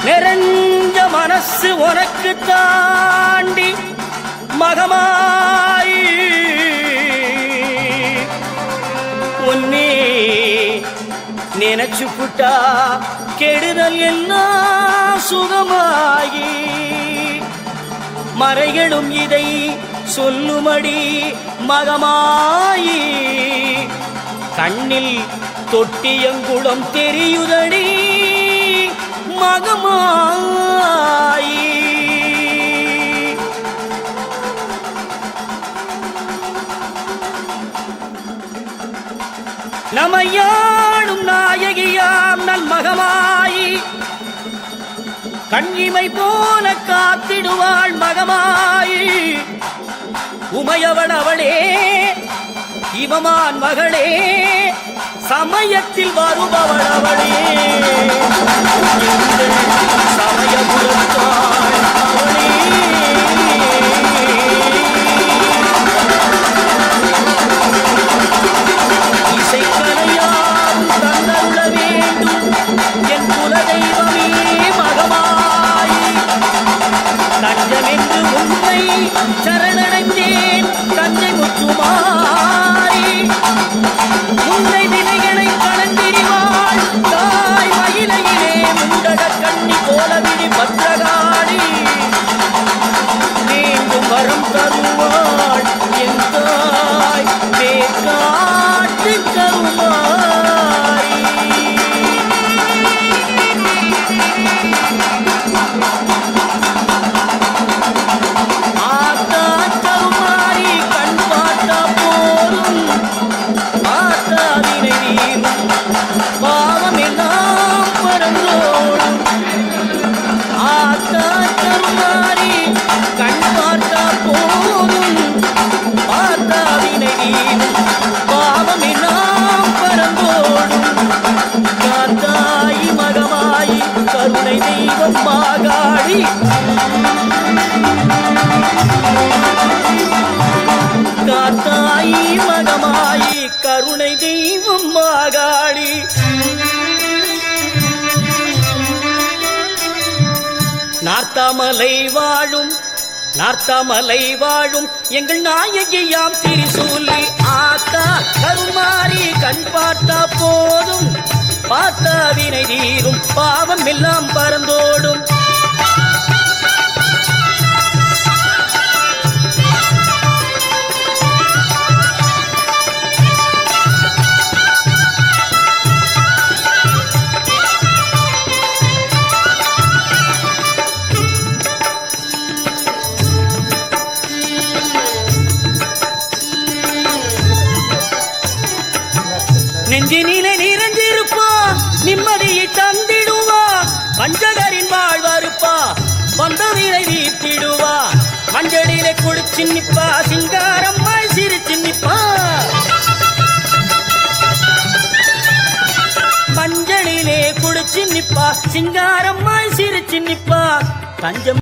நிறைஞ்ச மனசு உனக்கு தாண்டி மகமாயி உன்னே நினைச்சு புட்டா கெடுதல் எல்லாம் சுகமாகி மறைகளும் இதை சொல்லுமடி மகமாயி கண்ணில் தொட்டியங்குளம் தெரியுதடி மகமாயி நமையாடும் நாயகியாம் நல் மகமாயி கண்ணிமை போல காத்திடுவாள் மகமாயி உமையவள் அவளே இவமான் மகளே சமயத்தில் வருபவள் அவளே சமயபுரத்தாள் அவளே இசைக்கலையாம் தந்தருள வேண்டும் என் குலதெய்வமே மகமாயி தஞ்சமென்று உண்மை சரணடைந்தேன் தஞ்சை முத்துமாரி உன்னை வினைகளை கலந்திரிவாள் தாய் மயிலையிலே முண்டட கண்ணி போலவிழி பத்திரகாளி மீண்டும் வரம் தருவாள் என் தாய் காட்டு கருமாரி ஆத்தா கருமாரி கண் பார்த்தா போரும் ஆத்தாவினை நீரும் பாவம் எல்லாம் பரந்தோடும் ஆத்தா கருமாரி கண் பார்த்தா போரும் ஆத்தாவினை நீரும் பாவம் எல்லாம் பரந்தோடும் காத்தாயி மகமாயி கருணை தெய்வம் மாகாளி காத்தாயி மகமாயி கருணை தெய்வம் மாகாளி நார்த்தாமலை வாழும் எங்கள் நாயகியாம் திரிசூலி ஆத்தா கருமாரி கண் பார்த்தா போதும் பார்த்தா வினை தீரும் பாவம் எல்லாம் பறந்தோடும் நெஞ்சினிலே நிறைஞ்சிருப்பா நிம்மதியை தந்திடுவா பஞ்சகரின் வாழ்வருப்பா வந்ததினை வீட்டிடுவா மஞ்சளிலே குடிச்சு நிப்பா சிங்காரம்மாய் சிரிச்சு நிப்பா மஞ்சளிலே குடிச்சு நிப்பா சிங்காரம்மாய் சிரிச்சு நிப்பா தஞ்சம்